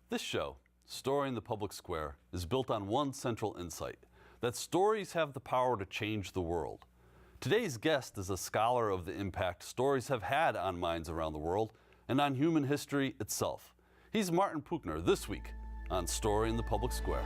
This show, Story in the Public Square, is built on one central insight, that stories have the power to change the world. Today's guest is a scholar of the impact stories have had on minds around the world and on human history itself. He's Martin Puchner this week on Story in the Public Square.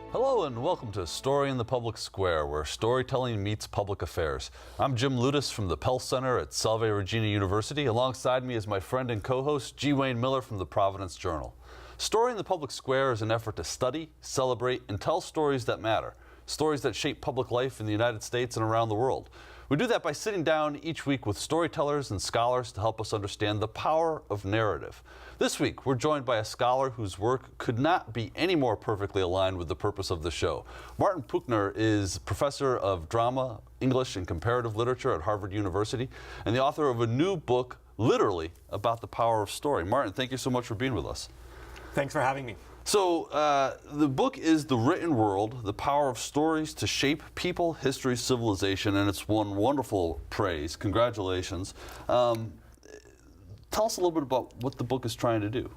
Hello and welcome to Story in the Public Square, where storytelling meets public affairs. I'm Jim Ludis from the Pell Center at Salve Regina University. Alongside me is my friend and co-host G. Wayne Miller from the Providence Journal. Story in the Public Square is an effort to study, celebrate, and tell stories that matter. Stories that shape public life in the United States and around the world. We do that by sitting down each week with storytellers and scholars to help us understand the power of narrative. This week, we're joined by a scholar whose work could not be any more perfectly aligned with the purpose of the show. Martin Puchner is professor of drama, English, and comparative literature at Harvard University, and the author of a new book, literally, about the power of story. Martin, thank you so much for being with us. Thanks for having me. So the book is The Written World, The Power of Stories to Shape People, History, Civilization, and it's won wonderful praise. Congratulations. Tell us a little bit about what the book is trying to do.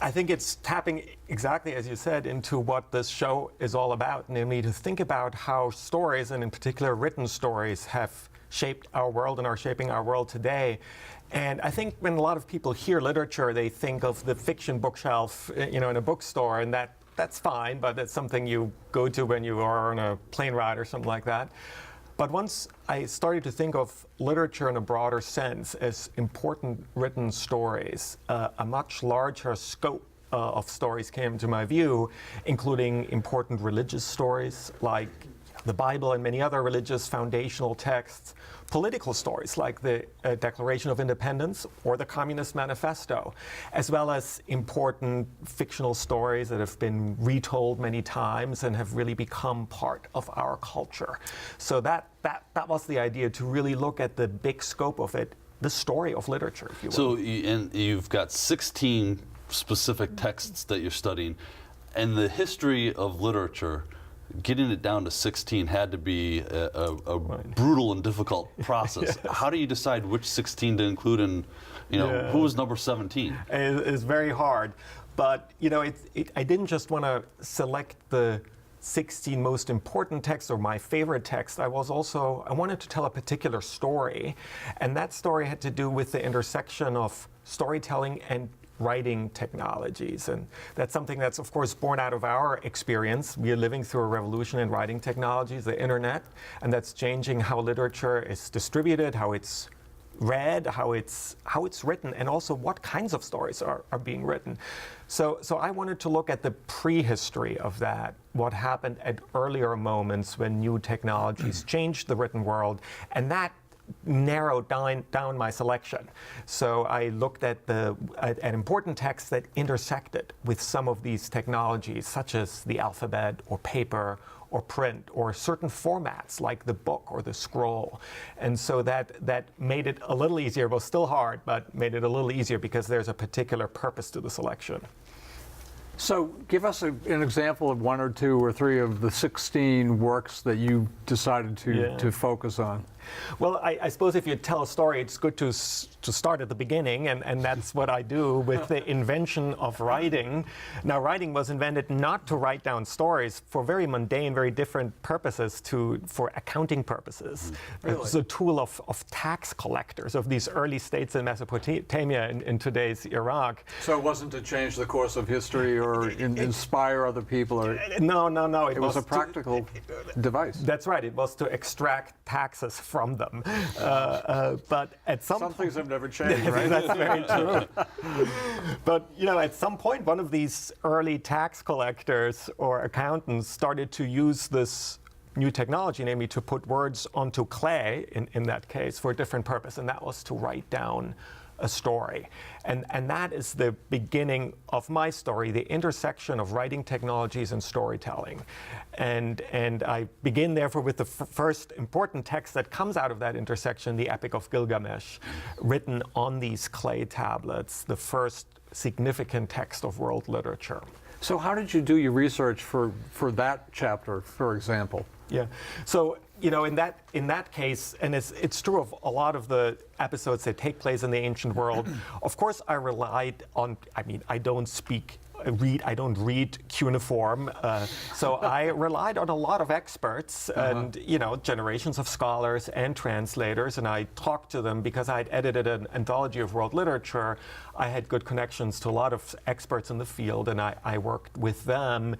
I think it's tapping, exactly as you said, into what this show is all about, namely to think about how stories, and in particular written stories, have shaped our world and are shaping our world today. And I think when a lot of people hear literature, they think of the fiction bookshelf, in a bookstore, and that's fine, but that's something you go to when you are on a plane ride or something like that. But once I started to think of literature in a broader sense as important written stories, a much larger scope of stories came to my view, including important religious stories like the Bible and many other religious foundational texts, political stories like the Declaration of Independence or the Communist Manifesto, as well as important fictional stories that have been retold many times and have really become part of our culture. So that was the idea, to really look at the big scope of it, the story of literature, if you will. So and you've got 16 specific texts that you're studying, and the history of literature, getting it down to 16 had to be a brutal and difficult process. Yes. How do you decide which 16 to include in, who was number 17? It's very hard. But, I didn't just want to select the 16 most important texts or my favorite text. I wanted to tell a particular story. And that story had to do with the intersection of storytelling and writing technologies. And that's something that's, of course, born out of our experience. We are living through a revolution in writing technologies, the internet, and that's changing how literature is distributed, how it's read, how it's written, and also what kinds of stories are being written. So I wanted to look at the prehistory of that, what happened at earlier moments when new technologies changed the written world, and that narrowed down my selection. So I looked at important texts that intersected with some of these technologies, such as the alphabet or paper or print or certain formats like the book or the scroll. And so that made it a little easier. It was still hard, but made it a little easier because there's a particular purpose to the selection. So give us an example of one or two or three of the 16 works that you decided to focus on. Well, I suppose if you tell a story, it's good to start at the beginning, and that's what I do with the invention of writing. Now, writing was invented not to write down stories for very mundane, very different purposes, for accounting purposes. Really? It was a tool of tax collectors of these early states in Mesopotamia in today's Iraq. So it wasn't to change the course of history or inspire other people? Or No. It was a practical device. That's right. It was to extract taxes from them. But at some things have never changed, right? That's very true. But at some point, one of these early tax collectors or accountants started to use this new technology, namely to put words onto clay, in that case, for a different purpose, and that was to write down a story. And that is the beginning of my story, the intersection of writing technologies and storytelling. And I begin, therefore, with the first important text that comes out of that intersection, the Epic of Gilgamesh, written on these clay tablets, the first significant text of world literature. So how did you do your research for that chapter, for example? Yeah. So, in that case, and it's true of a lot of the episodes that take place in the ancient world, of course I relied on, I don't read cuneiform, so I relied on a lot of experts and, generations of scholars and translators, and I talked to them because I'd edited an anthology of world literature. I had good connections to a lot of experts in the field, and I worked with them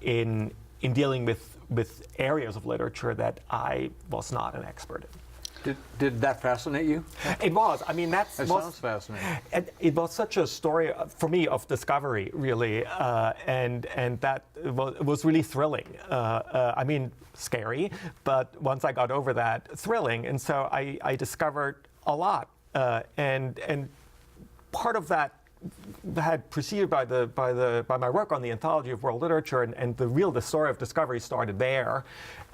in dealing with areas of literature that I was not an expert in. Did that fascinate you? It was. Sounds fascinating. It was such a story for me of discovery, really, and that was really thrilling. Scary, but once I got over that, thrilling. And so I discovered a lot, and part of that had preceded by my work on the anthology of world literature, and the story of discovery started there,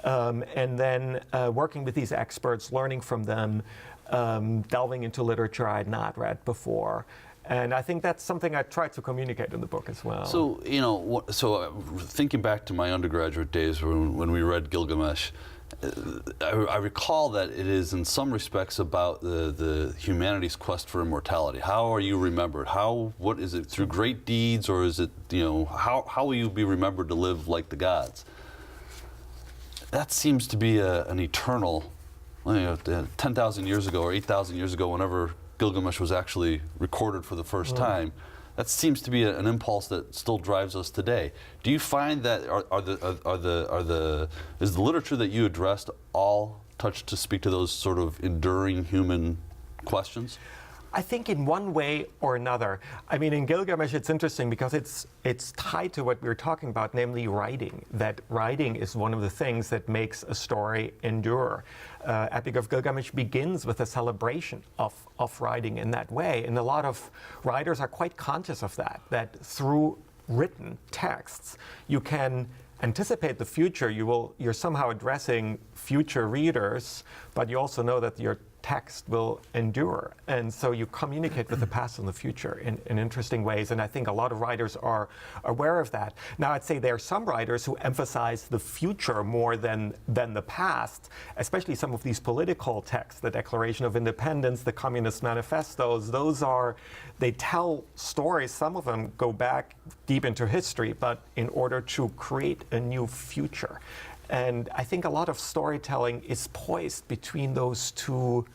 and then working with these experts, learning from them, delving into literature I had not read before. And I think that's something I tried to communicate in the book as well. So, thinking back to my undergraduate days when we read Gilgamesh, I recall that it is in some respects about the humanity's quest for immortality. How are you remembered? What is it, through great deeds, or is it, how will you be remembered to live like the gods? That seems to be an eternal, 10,000 years ago or 8,000 years ago, whenever Gilgamesh was actually recorded for the first time. That seems to be an impulse that still drives us today. Do you find that is the literature that you addressed all touched to speak to those sort of enduring human questions? I think in one way or another. In Gilgamesh, it's interesting because it's tied to what we were talking about, namely writing. That writing is one of the things that makes a story endure. Epic of Gilgamesh begins with a celebration of writing in that way, and a lot of writers are quite conscious of that through written texts you can anticipate the future. You're somehow addressing future readers, but you also know that your text will endure, and so you communicate with the past and the future in interesting ways, and I think a lot of writers are aware of that. Now, I'd say there are some writers who emphasize the future more than the past, especially some of these political texts, the Declaration of Independence, the Communist Manifestos. They tell stories, some of them go back deep into history, but in order to create a new future. And I think a lot of storytelling is poised between those two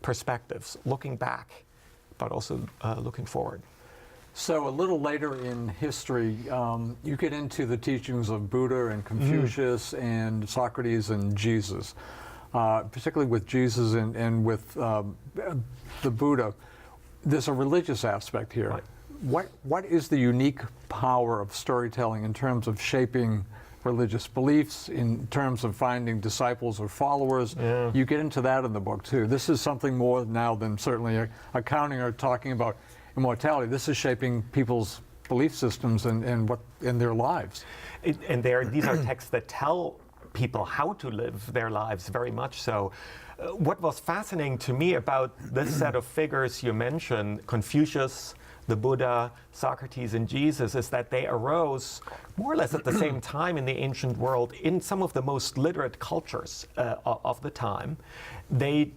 perspectives, looking back, but also looking forward. So a little later in history, you get into the teachings of Buddha and Confucius and Socrates and Jesus, particularly with Jesus and with the Buddha. There's a religious aspect here. Right. What is the unique power of storytelling in terms of shaping religious beliefs, in terms of finding disciples or followers? Yeah. You get into that in the book too. This is something more now than certainly accounting or talking about immortality. This is shaping people's belief systems and their lives. These are texts that tell people how to live their lives, very much so. What was fascinating to me about this set of figures you mentioned, Confucius, the Buddha, Socrates, and Jesus, is that they arose more or less at the same time in the ancient world in some of the most literate cultures of the time. They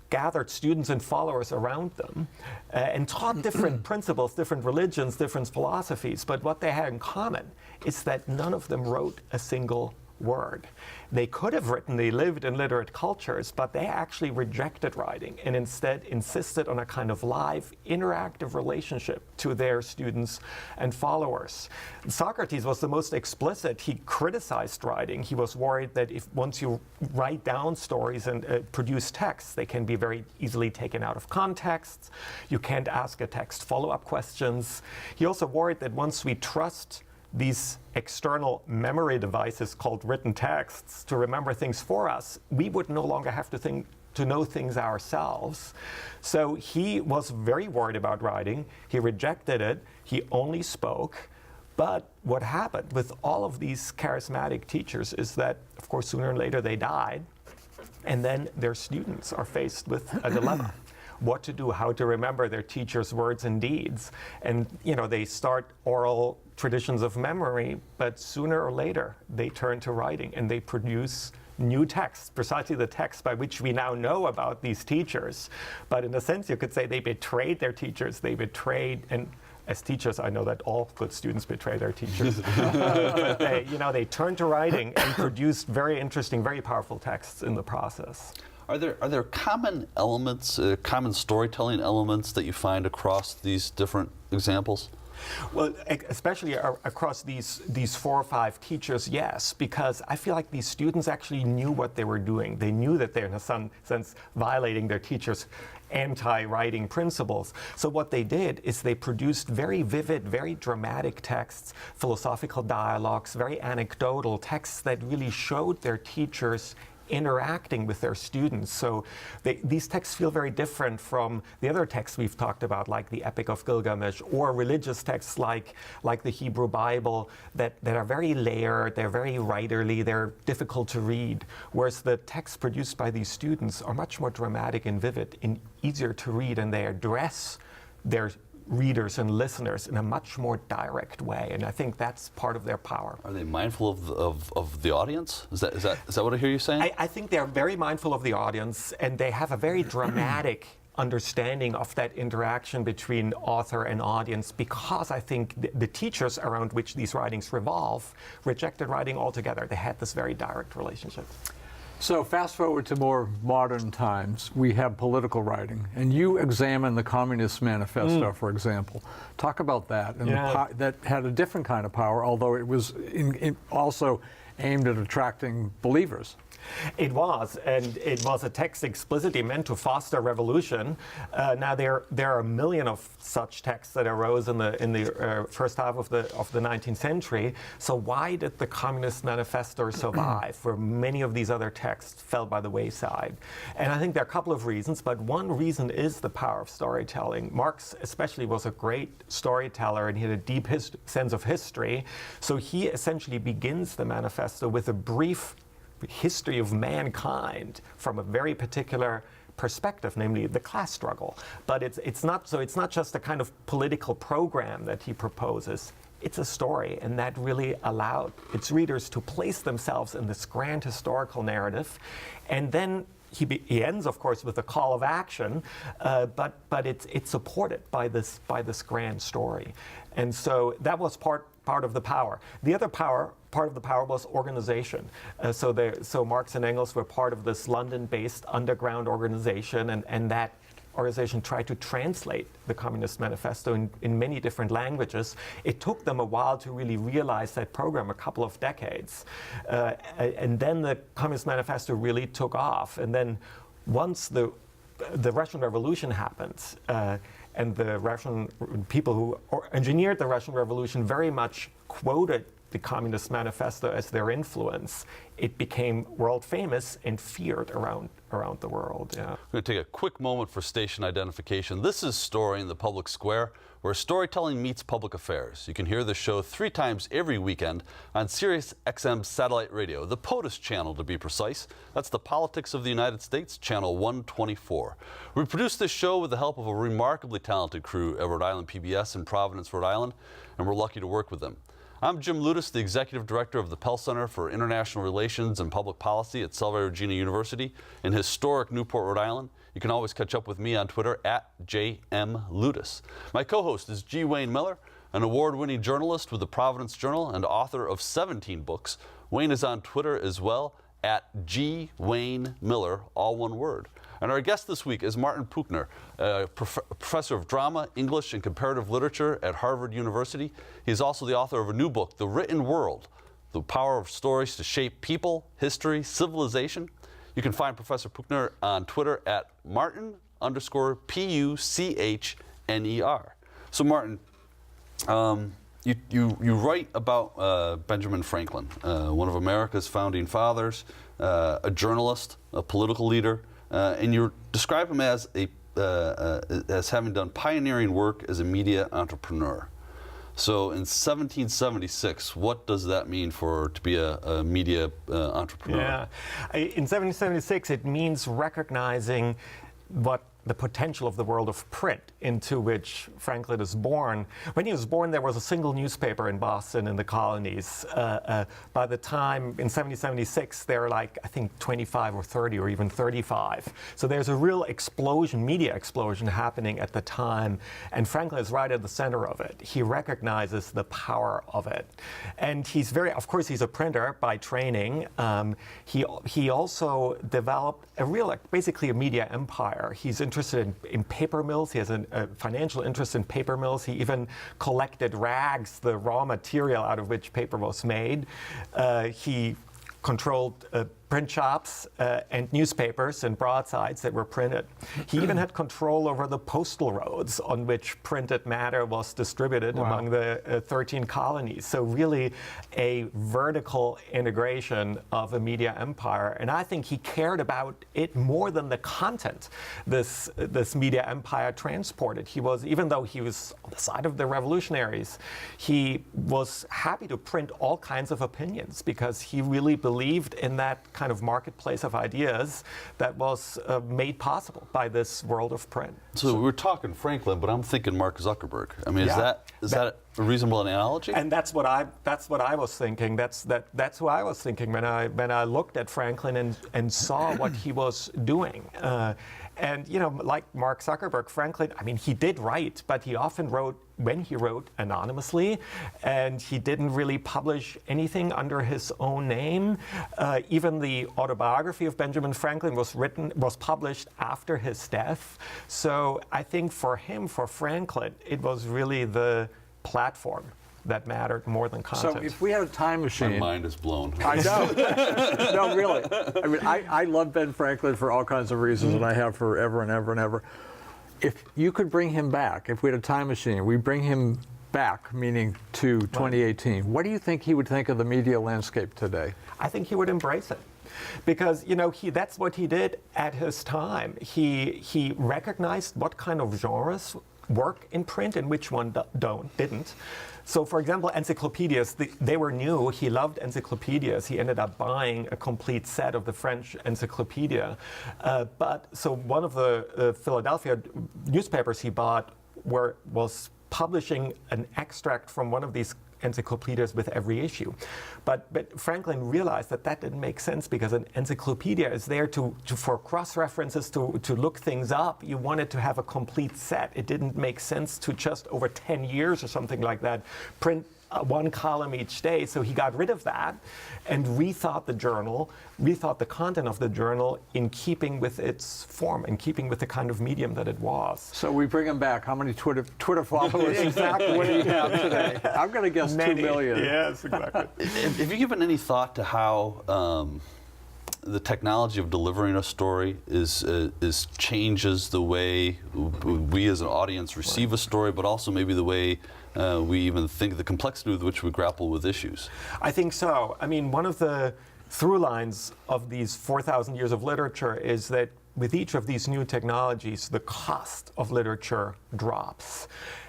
gathered students and followers around them and taught different principles, different religions, different philosophies. But what they had in common is that none of them wrote a single word. They could have written, they lived in literate cultures, but they actually rejected writing and instead insisted on a kind of live, interactive relationship to their students and followers. Socrates was the most explicit. He criticized writing. He was worried that if once you write down stories and produce texts, they can be very easily taken out of context. You can't ask a text follow-up questions. He also worried that once we trust these external memory devices called written texts to remember things for us, we would no longer have to know things ourselves. So he was very worried about writing. He rejected it. He only spoke. But what happened with all of these charismatic teachers is that, of course, sooner or later they died. And then their students are faced with a dilemma. What to do, how to remember their teachers' words and deeds. And they start oral traditions of memory, but sooner or later they turn to writing and they produce new texts, precisely the text by which we now know about these teachers. But in a sense, you could say they betrayed their teachers. They betrayed, and as teachers, I know that all good students betray their teachers. But they turned to writing and produced very interesting, very powerful texts in the process. Are there common elements, common storytelling elements that you find across these different examples? Well, especially across these 4 or 5 teachers, yes, because I feel like these students actually knew what they were doing. They knew that they're in some sense violating their teachers' anti-writing principles. So what they did is they produced very vivid, very dramatic texts, philosophical dialogues, very anecdotal texts that really showed their teachers interacting with their students. So these texts feel very different from the other texts we've talked about, like the Epic of Gilgamesh, or religious texts like the Hebrew Bible that are very layered, they're very writerly, they're difficult to read, whereas the texts produced by these students are much more dramatic and vivid and easier to read, and they address their readers and listeners in a much more direct way, and I think that's part of their power. Are they mindful of the audience? Is that what I hear you saying? I think they're very mindful of the audience, and they have a very dramatic understanding of that interaction between author and audience, because I think the teachers around which these writings revolve rejected writing altogether. They had this very direct relationship. So fast forward to more modern times, we have political writing, and you examine the Communist Manifesto, for example. Talk about that, and that had a different kind of power, although it was also aimed at attracting believers. It was, and it was a text explicitly meant to foster revolution. Now there are a million of such texts that arose in the first half of the 19th century. So why did the Communist Manifesto survive, where many of these other texts fell by the wayside? And I think there are a couple of reasons, but one reason is the power of storytelling. Marx especially was a great storyteller, and he had a deep sense of history. So he essentially begins the manifesto with a brief history of mankind from a very particular perspective, namely the class struggle. But it's not just a kind of political program that he proposes. It's a story, and that really allowed its readers to place themselves in this grand historical narrative. And then he ends, of course, with a call of action, but it's supported by this grand story. And so that was part of the power. The other part of the power was organization. So Marx and Engels were part of this London-based underground organization, and that organization tried to translate the Communist Manifesto in many different languages. It took them a while to really realize that program, a couple of decades. And then the Communist Manifesto really took off. And then once the Russian Revolution happened, and the Russian people who engineered the Russian Revolution very much quoted the Communist Manifesto as their influence, it became world famous and feared around the world. Yeah. We're going to take a quick moment for station identification. This is Story in the Public Square, where storytelling meets public affairs. You can hear the show 3 times every weekend on Sirius XM satellite radio, the POTUS channel to be precise. That's the Politics of the United States, channel 124. We produce this show with the help of a remarkably talented crew at Rhode Island PBS in Providence, Rhode Island, and we're lucky to work with them. I'm Jim Ludis, the Executive Director of the Pell Center for International Relations and Public Policy at Salve Regina University in historic Newport, Rhode Island. You can always catch up with me on Twitter at JMLudis. My co-host is G. Wayne Miller, an award-winning journalist with the Providence Journal and author of 17 books. Wayne is on Twitter as well at G. Wayne Miller, all one word. And our guest this week is Martin Puchner, professor of drama, English, and comparative literature at Harvard University. He is also the author of a new book, The Written World, The Power of Stories to Shape People, History, Civilization. You can find Professor Puchner on Twitter at Martin_Puchner. So Martin, you write about Benjamin Franklin, one of America's founding fathers, a journalist, a political leader, and you describe him as as having done pioneering work as a media entrepreneur. So in 1776, what does that mean to be a media entrepreneur? Yeah, in 1776, it means recognizing what the potential of the world of print into which Franklin is born. When he was born, there was a single newspaper in Boston in the colonies. By the time in 1776, there are like, I think, 25 or 30 or even 35. So there's a real explosion, media explosion happening at the time, and Franklin is right at the center of it. He recognizes the power of it. And he's of course, he's a printer by training. He also developed basically a media empire. He's interested in paper mills. He has a financial interest in paper mills. He even collected rags, the raw material out of which paper was made. He controlled print shops and newspapers and broadsides that were printed. He even had control over the postal roads on which printed matter was distributed among the 13 colonies. So really a vertical integration of a media empire. And I think he cared about it more than the content this media empire transported. Even though he was on the side of the revolutionaries, he was happy to print all kinds of opinions because he really believed in that kind of marketplace of ideas that was made possible by this world of print. So we were talking Franklin, but I'm thinking Mark Zuckerberg. I mean, is that a reasonable analogy? And that's what I was thinking. That's who I was thinking when I looked at Franklin and saw what he was doing. And like Mark Zuckerberg, Franklin, I mean, he did write, but he often wrote anonymously, and he didn't really publish anything under his own name. Even the autobiography of Benjamin Franklin was published after his death. So I think for Franklin, it was really the platform that mattered more than content. So if we had a time machine... My mind is blown. I know. No, really. I mean, I love Ben Franklin for all kinds of reasons, and I have forever and ever and ever. If you could bring him back, if we had a time machine, we bring him back, meaning to 2018, what do you think he would think of the media landscape today? I think he would embrace it. Because that's what he did at his time. He recognized what kind of genres work in print and which one didn't. So, for example, encyclopedias, they were new. He loved encyclopedias. He ended up buying a complete set of the French encyclopedia. So one of the Philadelphia newspapers he bought was publishing an extract from one of these encyclopedias with every issue. But Franklin realized that didn't make sense because an encyclopedia is there for cross-references, to look things up. You wanted to have a complete set. It didn't make sense to just over 10 years or something like that print one column each day. So he got rid of that and rethought the content of the journal in keeping with its form, in keeping with the kind of medium that it was. So we bring him back. How many Twitter followers exactly what do you have today? I'm going to guess Many. 2 million. Yes, exactly. Have you given any thought to how the technology of delivering a story changes the way we as an audience receive a story, but also maybe the way we even think, the complexity with which we grapple with issues? I think so. I mean, one of the through lines of these 4,000 years of literature is that with each of these new technologies, the cost of literature drops.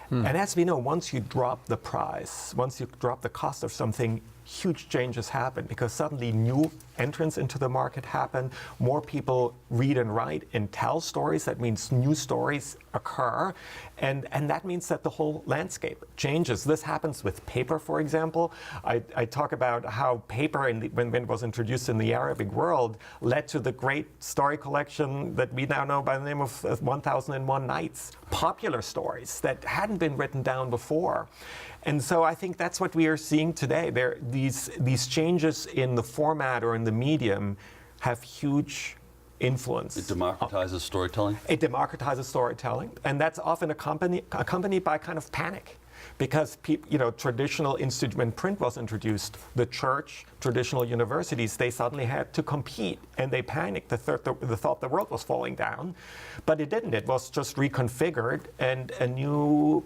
And as we know, once you drop the price, once you drop the cost of something, huge changes happen because suddenly new entrants into the market happen. More people read and write and tell stories. That means new stories occur. And that means that the whole landscape changes. This happens with paper, for example. I talk about how paper, when it was introduced in the Arabic world, led to the great story collection that we now know by the name of 1001 Nights. Popular stories that hadn't been written down before. And so I think that's what we are seeing today. These changes in the format or in the medium have huge influence. It democratizes storytelling? It democratizes storytelling, and that's often accompanied by kind of panic. Because traditional when print was introduced, the church, traditional universities, they suddenly had to compete, and they panicked. They thought the world was falling down, but it didn't. It was just reconfigured, and a new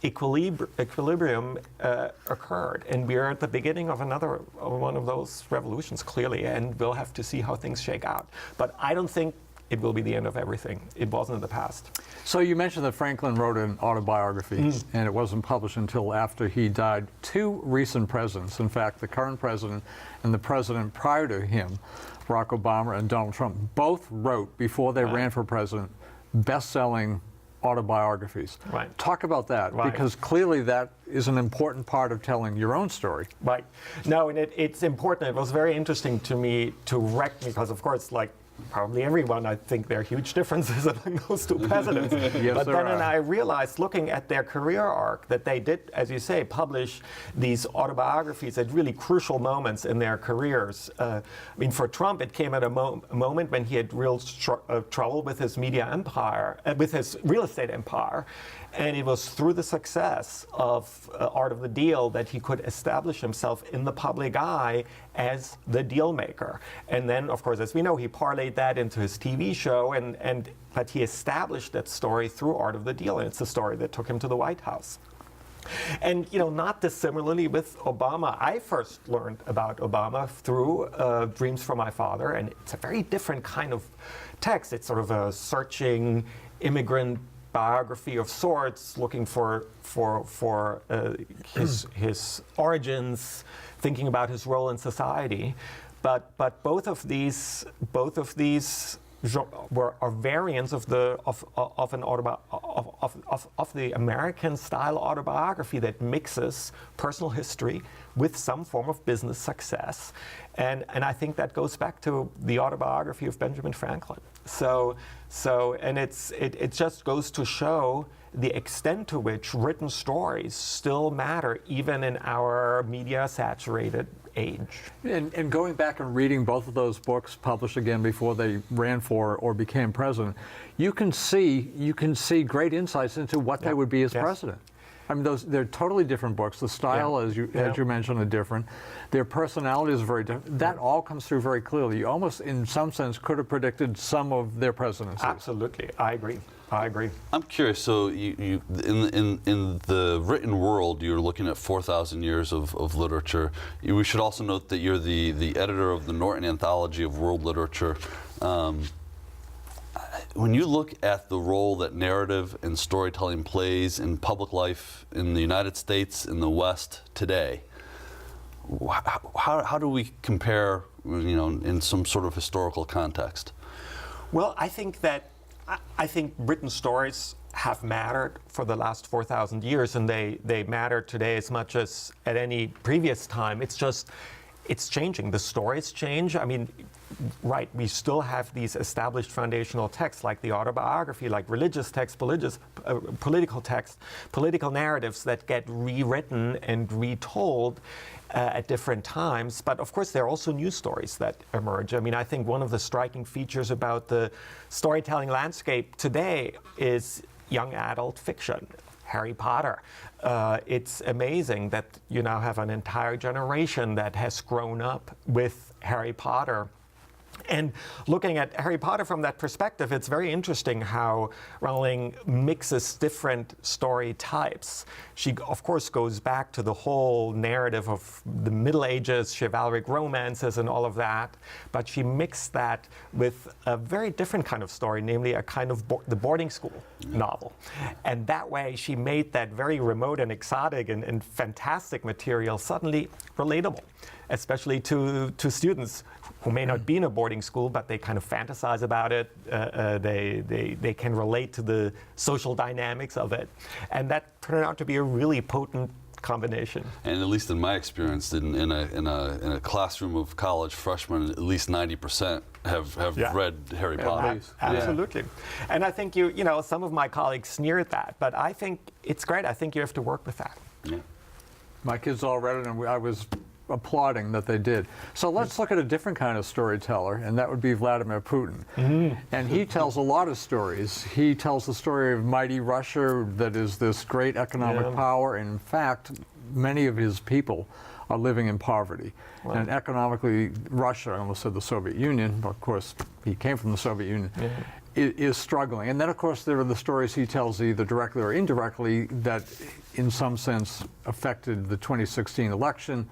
equilibrium occurred, and we're at the beginning of another one of those revolutions, clearly, and we'll have to see how things shake out. But I don't think it will be the end of everything. It wasn't in the past. So you mentioned that Franklin wrote an autobiography, and it wasn't published until after he died. Two recent presidents, in fact, the current president and the president prior to him, Barack Obama and Donald Trump, both wrote, before they ran for president, best-selling autobiographies. Right. Talk about that, Right. because clearly that is an important part of telling your own story. Right. No, and it's important. It was very interesting to me because, of course, like probably everyone, I think there are huge differences among those two presidents. Yes, but there then are. I realized, looking at their career arc, that they did, as you say, publish these autobiographies at really crucial moments in their careers. I mean, for Trump, it came at a moment when he had real trouble with his media empire, with his real estate empire. And it was through the success of Art of the Deal that he could establish himself in the public eye as the deal maker. And then, of course, as we know, he parlayed that into his TV show, but he established that story through Art of the Deal, and it's the story that took him to the White House. And, not dissimilarly with Obama. I first learned about Obama through Dreams from My Father, and it's a very different kind of text. It's sort of a searching immigrant biography of sorts, looking for his origins, thinking about his role in society. But both of these are variants of the American style autobiography that mixes personal history with some form of business success, and I think that goes back to the autobiography of Benjamin Franklin. So it just goes to show the extent to which written stories still matter even in our media-saturated age. And going back and reading both of those books, published again before they ran for or became president, you can see great insights into what they would be as president. I mean, they're totally different books. The style, as you mentioned, are different. Their personalities are very different. That all comes through very clearly. You almost, in some sense, could have predicted some of their presidencies. Absolutely, I agree. I'm curious. So, you in the written world, you're looking at 4,000 years of literature. We should also note that you're the editor of the Norton Anthology of World Literature. When you look at the role that narrative and storytelling plays in public life in the United States, in the West today, how do we compare, in some sort of historical context? Well, I think written stories have mattered for the last 4,000 years, and they matter today as much as at any previous time. It's changing. The stories change. I mean, right, we still have these established foundational texts like the autobiography, like religious texts, political texts, political narratives that get rewritten and retold at different times. But of course, there are also new stories that emerge. I mean, I think one of the striking features about the storytelling landscape today is young adult fiction. Harry Potter. It's amazing that you now have an entire generation that has grown up with Harry Potter. And looking at Harry Potter from that perspective, it's very interesting how Rowling mixes different story types. She, of course, goes back to the whole narrative of the Middle Ages, chivalric romances and all of that, but she mixed that with a very different kind of story, namely a kind of the boarding school novel. And that way she made that very remote and exotic and fantastic material suddenly relatable, especially to students who may not be in a boarding school, but they kind of fantasize about it. They can relate to the social dynamics of it. And that turned out to be a really potent combination. And at least in my experience, in a classroom of college freshmen, at least 90% have read Harry Potter. Absolutely. And I think some of my colleagues sneer at that, but I think it's great. I think you have to work with that. Yeah. My kids all read it, and I was applauding that they did. So let's look at a different kind of storyteller, and that would be Vladimir Putin. And he tells a lot of stories. He tells the story of mighty Russia that is this great economic power. And in fact, many of his people are living in poverty. Wow. And economically, Russia, I almost said the Soviet Union, but of course he came from the Soviet Union, is struggling. And then, of course, there are the stories he tells either directly or indirectly that, in some sense, affected the 2016 election.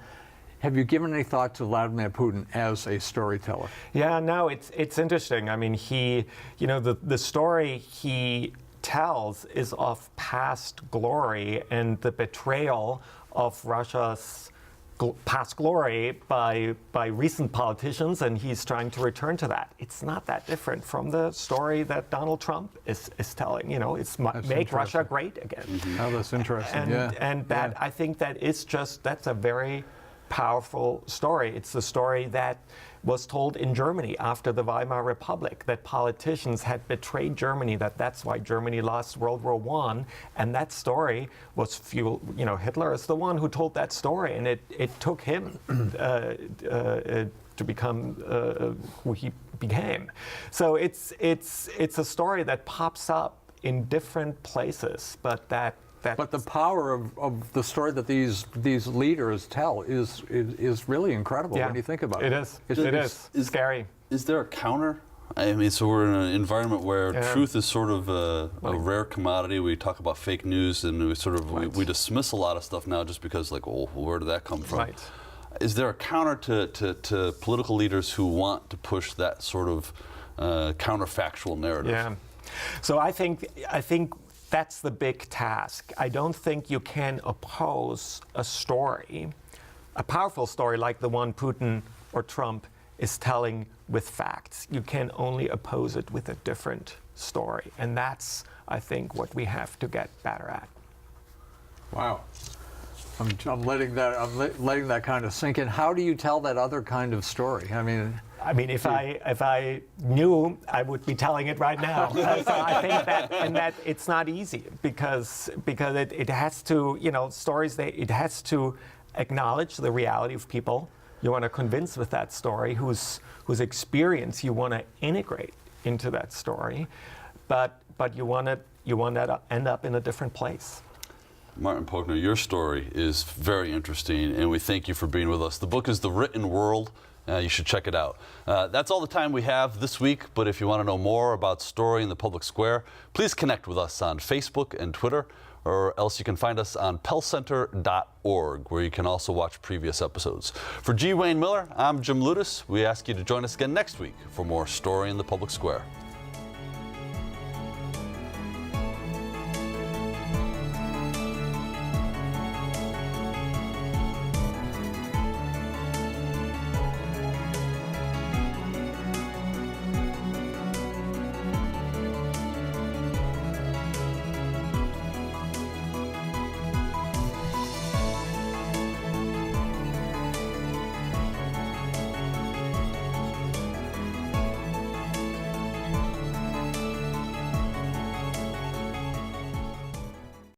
Have you given any thought to Vladimir Putin as a storyteller? Yeah, no, it's interesting. I mean, the story he tells is of past glory and the betrayal of Russia's past glory by recent politicians, and he's trying to return to that. It's not that different from the story that Donald Trump is telling. It's make Russia great again. Mm-hmm. Oh, that's interesting. And that I think that's a very powerful story. It's the story that was told in Germany after the Weimar Republic, that politicians had betrayed Germany, that's why Germany lost World War I, and that story was fueled, Hitler is the one who told that story, and it took him to become who he became. So it's a story that pops up in different places, but But the power of the story that these leaders tell is really incredible when you think about it. It is scary. Is there a counter? I mean, so we're in an environment where truth is sort of a rare commodity. We talk about fake news, and we dismiss a lot of stuff now just because, like, oh, where did that come from? Right. Is there a counter to political leaders who want to push that sort of counterfactual narrative? Yeah. So I think that's the big task. I don't think you can oppose a story, a powerful story like the one Putin or Trump is telling with facts. You can only oppose it with a different story. And that's, I think, what we have to get better at. Wow. I'm letting that kind of sink in. How do you tell that other kind of story? I mean, if I knew, I would be telling it right now. So I think that it's not easy because it has to, stories, it has to acknowledge the reality of people you want to convince with that story, whose experience you want to integrate into that story, but you want to end up in a different place. Martin Puchner, your story is very interesting, and we thank you for being with us. The book is The Written World. You should check it out. That's all the time we have this week, but if you want to know more about Story in the Public Square, please connect with us on Facebook and Twitter, or else you can find us on pellcenter.org, where you can also watch previous episodes. For G. Wayne Miller, I'm Jim Ludis. We ask you to join us again next week for more Story in the Public Square.